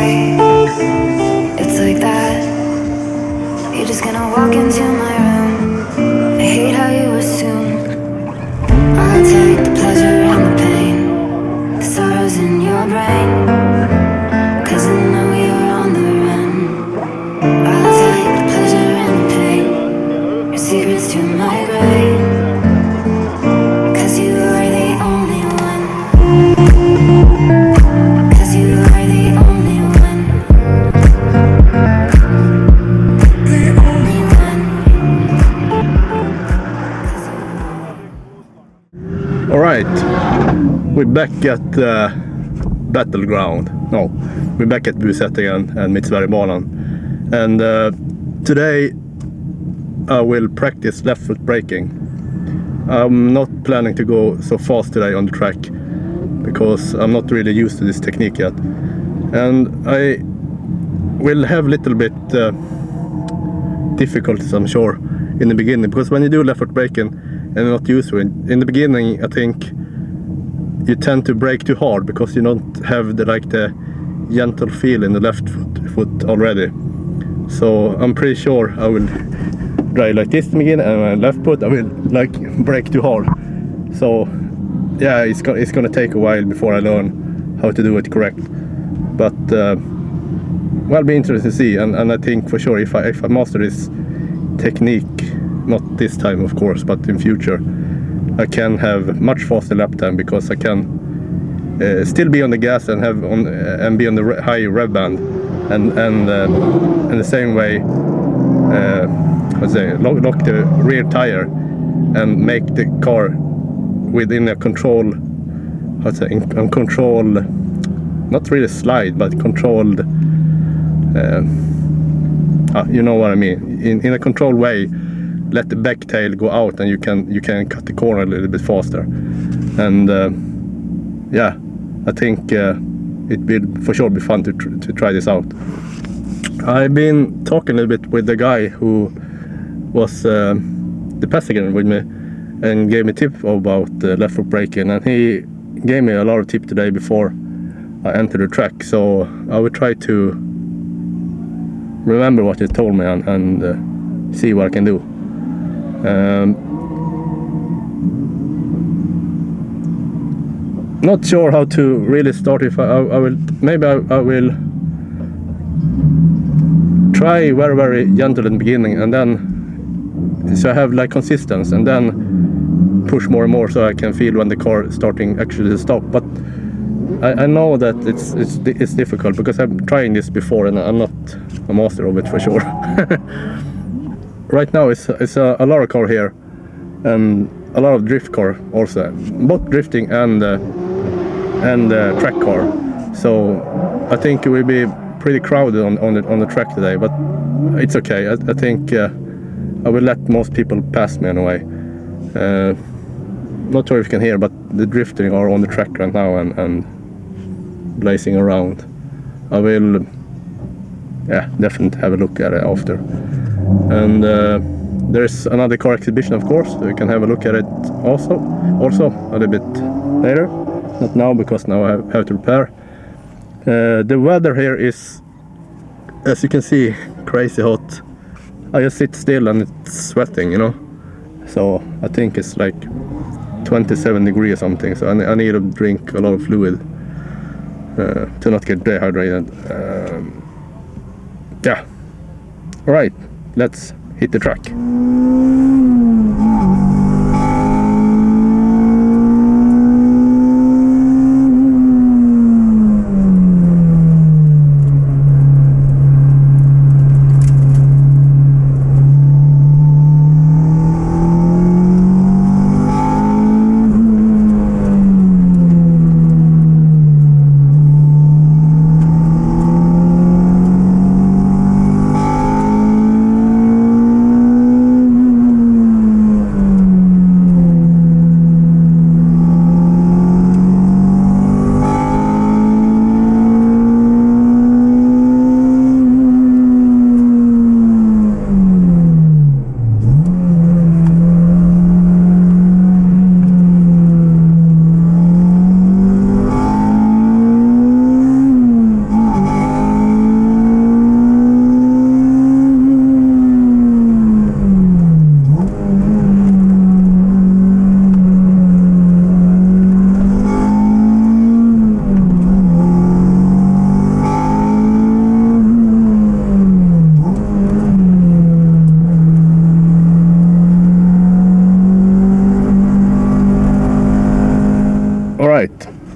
way. It's like that. You're just gonna walk into my room. I hate how you assume I'll take the pleasure and the pain, the sorrows in your brain, 'cause I know you're on the run. I'll take the pleasure and the pain, your secrets to my grave, 'cause you are the only one. 'Cause you are the only one. The only one. Alright, we're back at the battleground. No, we're back at v-tec and Midsverigebanan. And today I will practice left foot braking. I'm not planning to go so fast today on the track because I'm not really used to this technique yet. And I will have a little bit difficulties, I'm sure, in the beginning, because when you do left foot braking and you're not used to it, in the beginning I think you tend to brake too hard because you don't have the gentle feel in the left foot already. So I'm pretty sure I will drive like this in the beginning, and my left foot I will brake too hard. So yeah, it's gonna take a while before I learn how to do it correct. But well, be interesting to see, and I think for sure if I master this technique, not this time of course, but in future, I can have much faster lap time because I can still be on the gas and be on the high rev band, and in the same way lock the rear tire and make the car within a control, not really slide, but controlled, you know what I mean, in a controlled way. Let the back tail go out and you can cut the corner a little bit faster. And yeah, I think it will for sure be fun to try this out. I've been talking a little bit with the guy who was the passenger with me and gave me tip about left foot braking, and he gave me a lot of tips today before I entered the track. So I will try to remember what he told me and see what I can do. Not sure how to really start. If I will, maybe I will try very gentle in the beginning, and then so I have consistency, and then push more and more so I can feel when the car is starting actually to stop. But I know that it's difficult because I'm trying this before and I'm not a master of it for sure. Right now it's a lot of car here and a lot of drift car also, both drifting and track car. So I think it will be pretty crowded on the track today, but it's okay. I think I will let most people pass me anyway. Not sure if you can hear, but the drifting are on the track right now and blazing around. I will definitely have a look at it after. And there's another car exhibition, of course, so you can have a look at it also a little bit later. Not now, because now I have to prepare. The weather here is, as you can see, crazy hot. I just sit still and it's sweating, you know. So I think it's 27 degrees or something. So I need to drink a lot of fluid to not get dehydrated. Yeah. All right. Let's hit the track.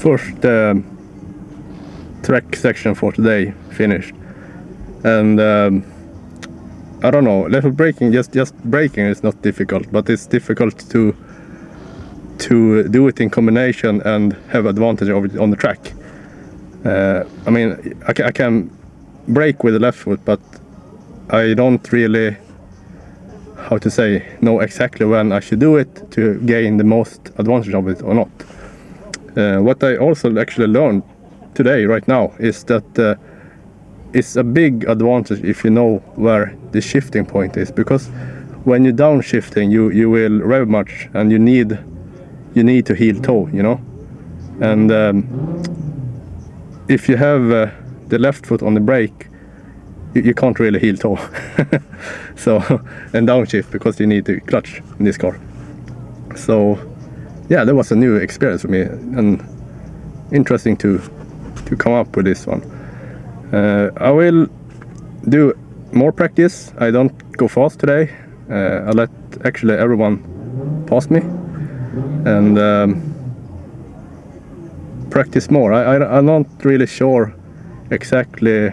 first track section for today finished, and I don't know, level braking, just braking is not difficult, but it's difficult to do it in combination and have advantage of it on the track. I mean, I can brake with the left foot, but I don't really, how to say, know exactly when I should do it to gain the most advantage of it or not. What I also actually learned today, right now, is that it's a big advantage if you know where the shifting point is, because when you're downshifting, you will rev much, and you need to heel toe, you know. And if you have the left foot on the brake, you can't really heel toe. So, and downshift, because you need to clutch in this car. So yeah, that was a new experience for me, and interesting to come up with this one. I will do more practice. I don't go fast today. I let actually everyone pass me, and practice more. I'm not really sure exactly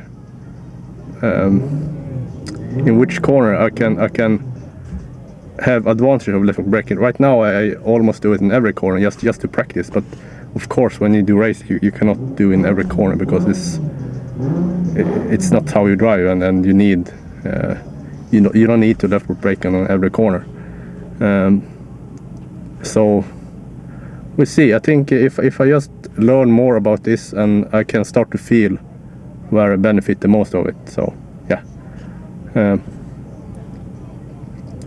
in which corner I can have advantage of left foot braking. Right now I almost do it in every corner just to practice, but of course when you do race you cannot do in every corner, because it's not how you drive, and you need you don't need to left foot brake on every corner. So we'll see. I think if I just learn more about this, and I can start to feel where I benefit the most of it. So yeah,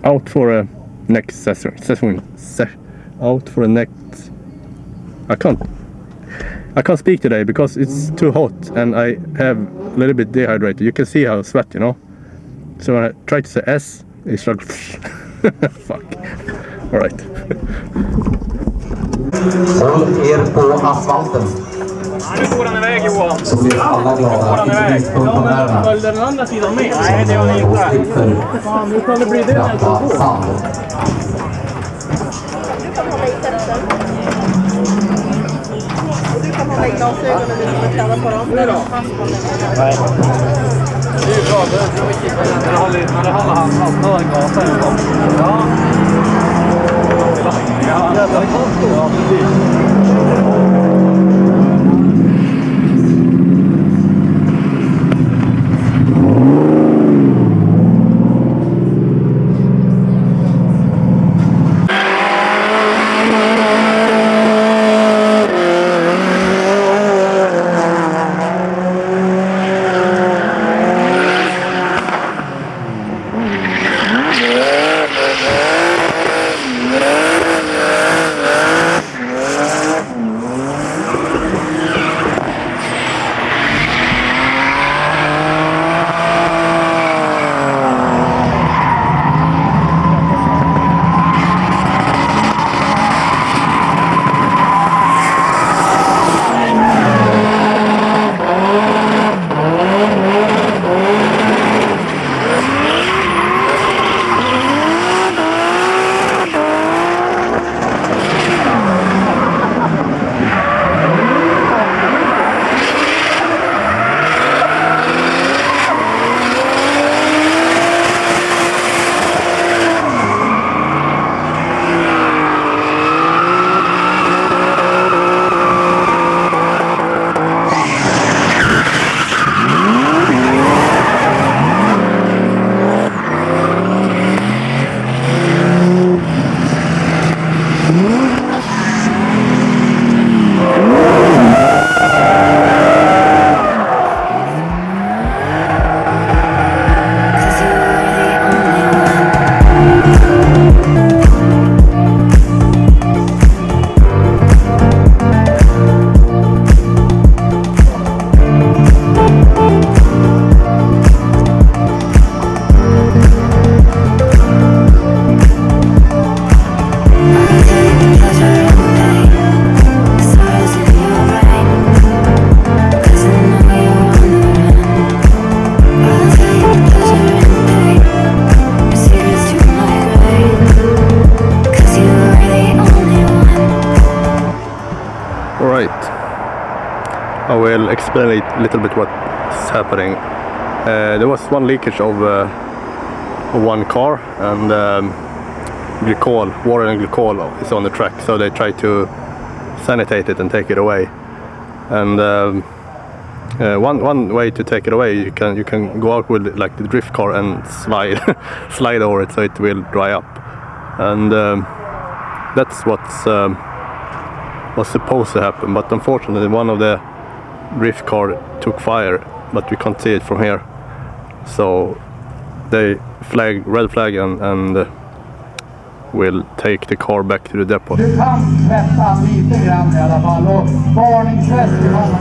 out for a next session. Out for a next. I can't speak today because it's too hot, and I have a little bit dehydrated. You can see how I sweat, you know. So when I try to say S, it's like fuck. All right. Håll er på asfalten. Nu går den iväg, Johan. Så blir alla glada. Inte minst funktionärerna. Följde den andra sidan med? Nej, det har ni inte. Fan, hur kan det bli det när jag går? Sand. Du kan hålla i glasögonen när du kommer kläda på dem. Nu då? Nej. Det är ju bra, när det håller han för gasen. Ja. Ja, jävla kort då. Ja, precis. I will explain a little bit what's happening. There was one leakage of one car, and water and glycol is on the track, so they try to sanitate it and take it away. And one way to take it away, you can go out with like the drift car and slide over it so it will dry up. And that's was supposed to happen, but unfortunately one of the drift car took fire, but we can't see it from here. So they red flag and will take the car back to the depot. Du kan tvätta lite grann i alla fall, och varningsväst i många.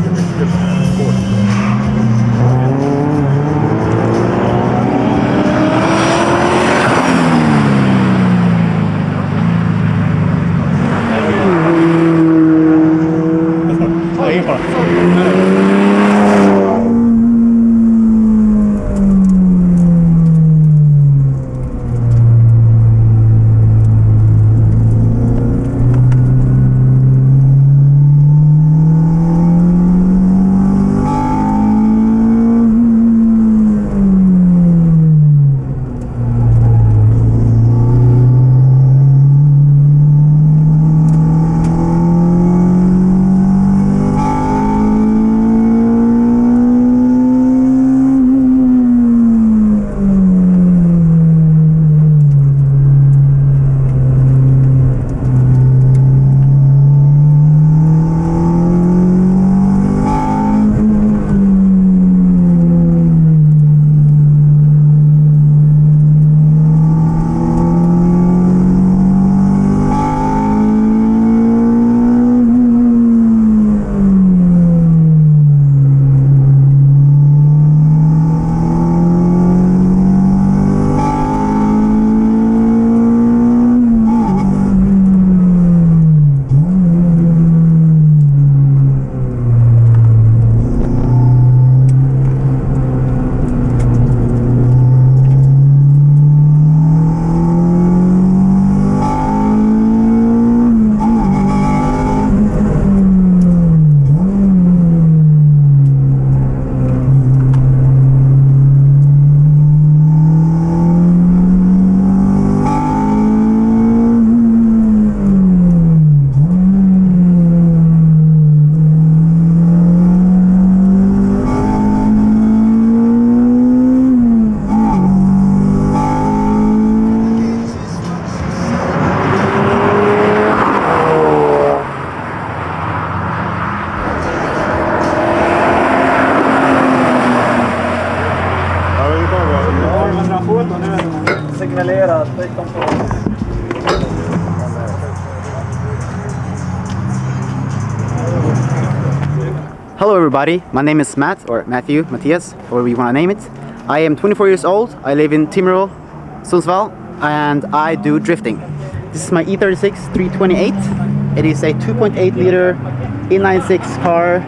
Hello everybody, my name is Mathias, however you want to name it. I am 24 years old, I live in Timrå, Sundsvall, and I do drifting. This is my E36 328. It is a 2.8 liter E96 car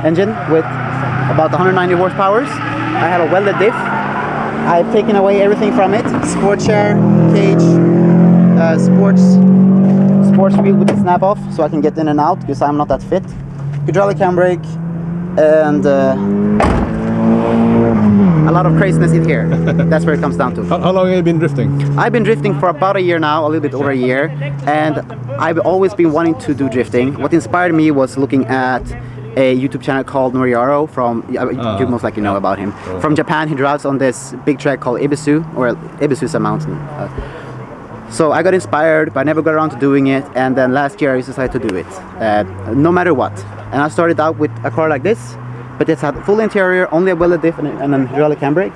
engine with about 190 horsepower. I have a welded diff. I've taken away everything from it. Sport chair, cage, sports wheel with the snap off so I can get in and out because I'm not that fit. Hydraulic handbrake, and a lot of craziness in here. That's where it comes down to. How long have you been drifting? I've been drifting for about a year now, a little bit over a year, and I've always been wanting to do drifting. What inspired me was looking at a YouTube channel called Noriaro from, you most likely know about him. From Japan. He drives on this big track called Ibisu, or Ibisu is a mountain. So I got inspired, but I never got around to doing it, and then last year I decided to do it, no matter what. And I started out with a car like this, but it's had full interior, only a welded diff and a hydraulic handbrake.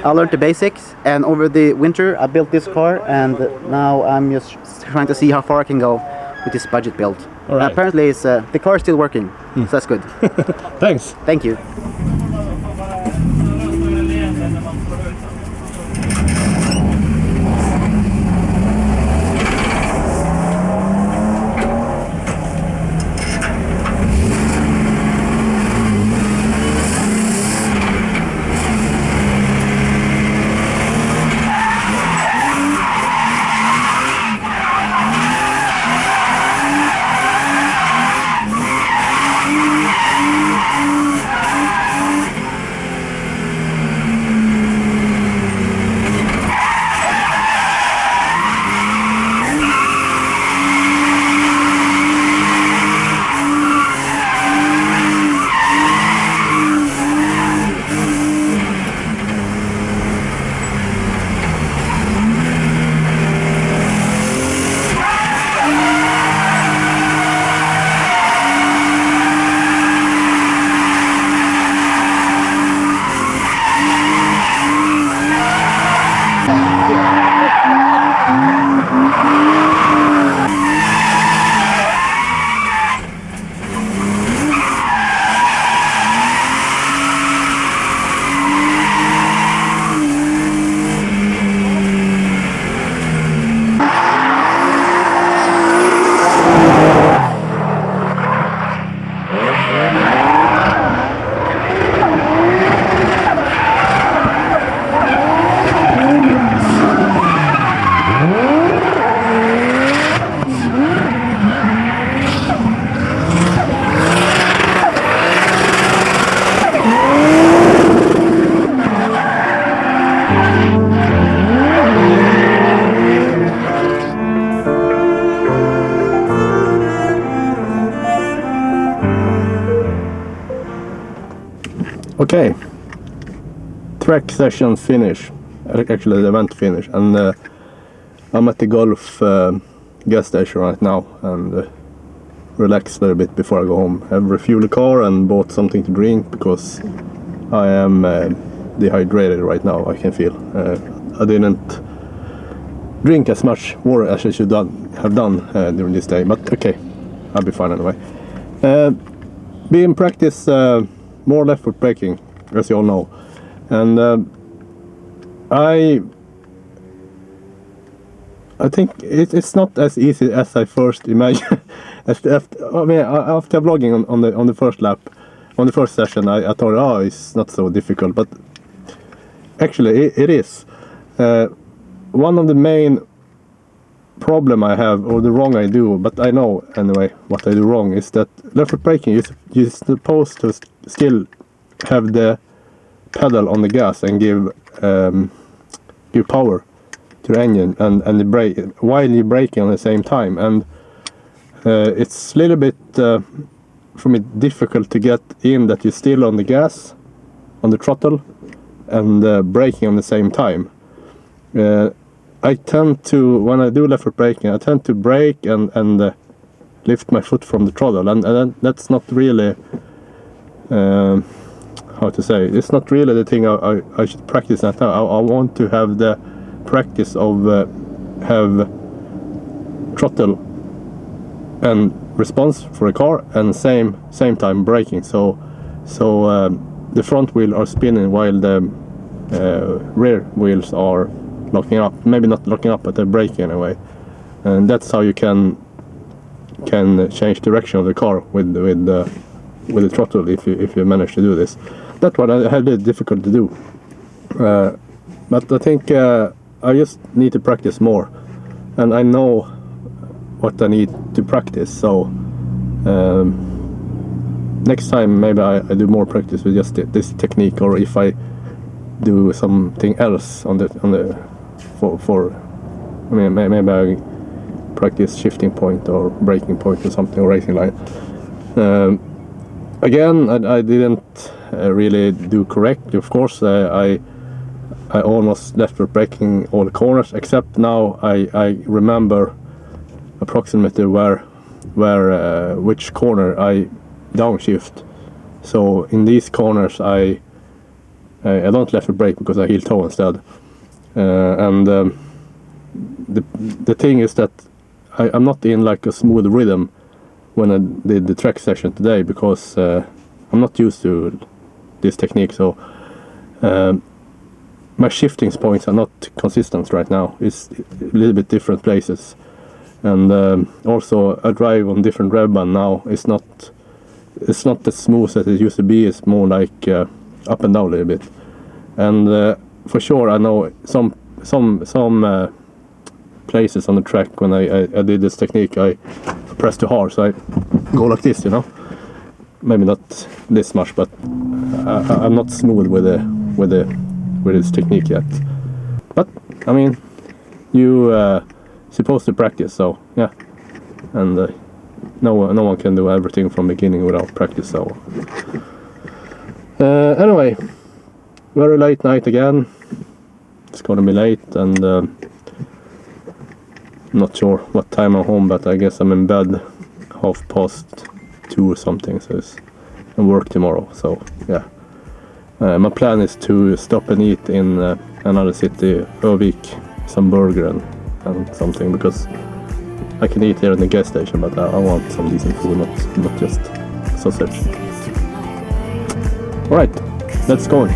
I learned the basics, and over the winter I built this car, and now I'm just trying to see how far I can go with this budget build. Right. Apparently the car is still working, so that's good. Thanks. Thank you. Okay, track session finish, actually the event finish, and I'm at the golf gas station right now and relax a little bit before I go home. I've refueled the car and bought something to drink because I am dehydrated right now, I can feel. I didn't drink as much water as I should have done during this day, but okay, I'll be fine anyway. Be in practice more left foot braking, as you all know, and I think it's not as easy as I first imagined. After vlogging on the first lap, on the first session, I thought, oh, it's not so difficult, but actually it is. One of the main problem I have, or the wrong I do, but I know anyway what I do wrong, is that left foot braking, you're supposed to still have the pedal on the gas and give power to the engine and the brake while you're braking at the same time, and it's a little bit for me difficult to get in that you're still on the gas, on the throttle, and braking on the same time. I tend to, when I do left foot braking, I tend to brake and lift my foot from the throttle, and that's not really how to say, it's not really the thing I should practice that now. I want to have the practice of have throttle and response for a car and same time braking, so the front wheel are spinning while the rear wheels are locking up, maybe not locking up, but they're braking anyway, and that's how you can change direction of the car with the throttle if you manage to do this. That one I had a bit difficult to do, but I think I just need to practice more, and I know what I need to practice, so next time maybe I do more practice with just this technique, or if I do something else on the I mean, maybe I practice shifting point or braking point or something, or racing line. Again, I didn't really do correct. Of course, I almost left foot braking all the corners, except now I remember approximately which corner I downshift. So in these corners I don't left foot brake because I heel toe instead. And the thing is that I'm not in like a smooth rhythm when I did the track session today, because I'm not used to this technique, so my shifting points are not consistent right now. It's a little bit different places, and also I drive on different rev band now. It's not as smooth as it used to be. It's more like up and down a little bit, and for sure I know some places on the track when I did this technique I press too hard, so I go like this, you know. Maybe not this much, but I'm not smooth with this technique yet. But I mean, you supposed to practice, so yeah. And no one can do everything from beginning without practice. So anyway, very late night again. It's gonna be late, and not sure what time I'm home, but I guess I'm in bed 2:30 or something, so I work tomorrow, so yeah. My plan is to stop and eat in another city, Övik, some burger and something, because I can eat here in the gas station, but I want some decent food, not just sausage. Alright, let's go.